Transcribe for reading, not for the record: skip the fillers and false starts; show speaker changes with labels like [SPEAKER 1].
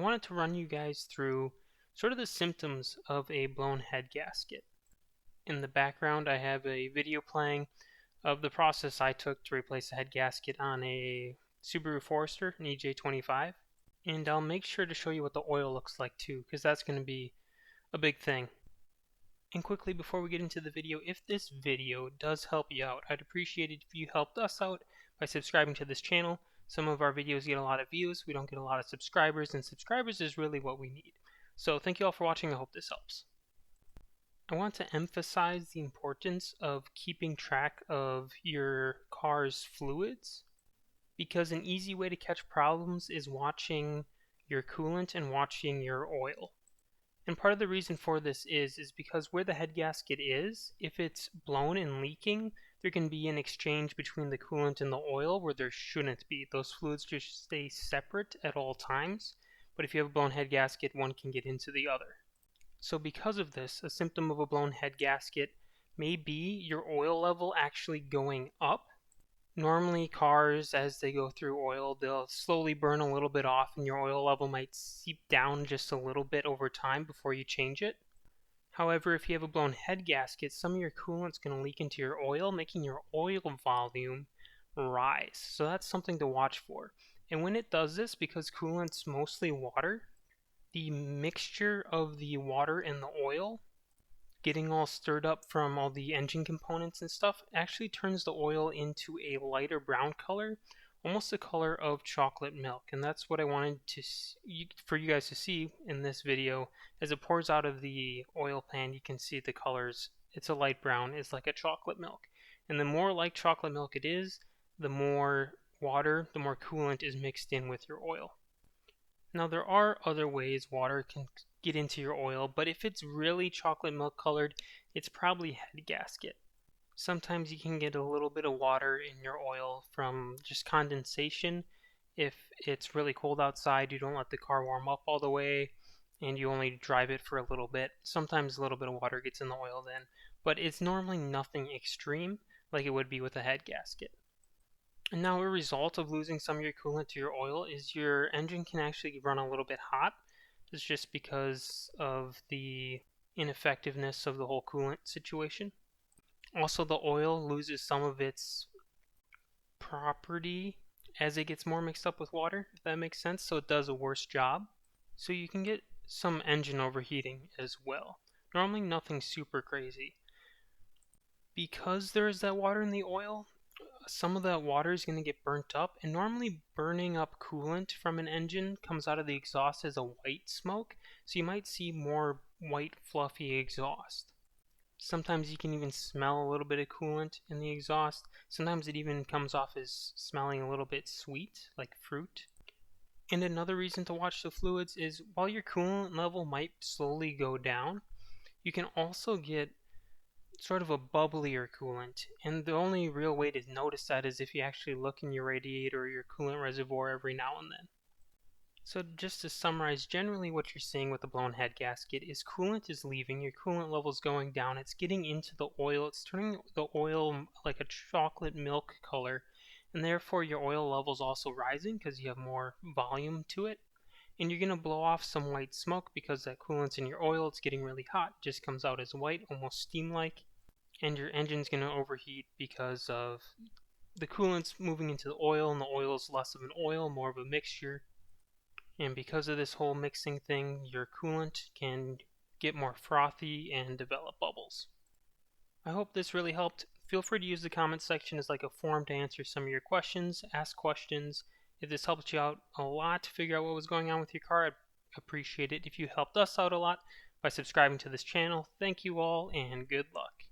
[SPEAKER 1] wanted to run you guys through sort of the symptoms of a blown head gasket. In the background, I have a video playing of the process I took to replace a head gasket on a Subaru Forester, an EJ25, and I'll make sure to show you what the oil looks like too, because that's going to be a big thing. And quickly, before we get into the video, if this video does help you out, I'd appreciate it if you helped us out by subscribing to this channel. Some of our videos get a lot of views, we don't get a lot of subscribers, and subscribers is really what we need. So thank you all for watching, I hope this helps. I want to emphasize the importance of keeping track of your car's fluids, because an easy way to catch problems is watching your coolant and watching your oil. And part of the reason for this is because where the head gasket is, if it's blown and leaking, there can be an exchange between the coolant and the oil where there shouldn't be. Those fluids just stay separate at all times, but if you have a blown head gasket, one can get into the other. So because of this, a symptom of a blown head gasket may be your oil level actually going up. Normally cars, as they go through oil, they'll slowly burn a little bit off and your oil level might seep down just a little bit over time before you change it. However, if you have a blown head gasket, some of your coolant's going to leak into your oil, making your oil volume rise. So that's something to watch for. And when it does this, because coolant's mostly water, the mixture of the water and the oil getting all stirred up from all the engine components and stuff actually turns the oil into a lighter brown color, almost the color of chocolate milk. And that's what I wanted for you guys to see in this video. As it pours out of the oil pan, you can see the colors. It's a light brown, it's like a chocolate milk. And the more like chocolate milk it is, the more water, the more coolant is mixed in with your oil. Now there are other ways water can get into your oil, but if it's really chocolate milk colored, it's probably head gasket. Sometimes you can get a little bit of water in your oil from just condensation. If it's really cold outside, you don't let the car warm up all the way and you only drive it for a little bit. Sometimes a little bit of water gets in the oil then, but it's normally nothing extreme like it would be with a head gasket. And now a result of losing some of your coolant to your oil is your engine can actually run a little bit hot. It's just because of the ineffectiveness of the whole coolant situation. Also, the oil loses some of its property as it gets more mixed up with water, if that makes sense, so it does a worse job. So you can get some engine overheating as well. Normally nothing super crazy. Because there is that water in the oil, some of that water is going to get burnt up, and normally burning up coolant from an engine comes out of the exhaust as a white smoke, so you might see more white fluffy exhaust. Sometimes you can even smell a little bit of coolant in the exhaust. Sometimes it even comes off as smelling a little bit sweet, like fruit. And another reason to watch the fluids is while your coolant level might slowly go down, you can also get sort of a bubblier coolant, and the only real way to notice that is if you actually look in your radiator or your coolant reservoir every now and then. So just to summarize, generally what you're seeing with a blown head gasket is coolant is leaving, your coolant level is going down, it's getting into the oil, it's turning the oil like a chocolate milk color, and therefore your oil level is also rising because you have more volume to it. And you're going to blow off some white smoke because that coolant's in your oil, it's getting really hot, it just comes out as white, almost steam-like. And your engine's going to overheat because of the coolant's moving into the oil, and the oil is less of an oil, more of a mixture. And because of this whole mixing thing, your coolant can get more frothy and develop bubbles. I hope this really helped. Feel free to use the comment section as like a forum to answer some of your questions, ask questions. If this helped you out a lot to figure out what was going on with your car, I'd appreciate it if you helped us out a lot by subscribing to this channel. Thank you all, and good luck.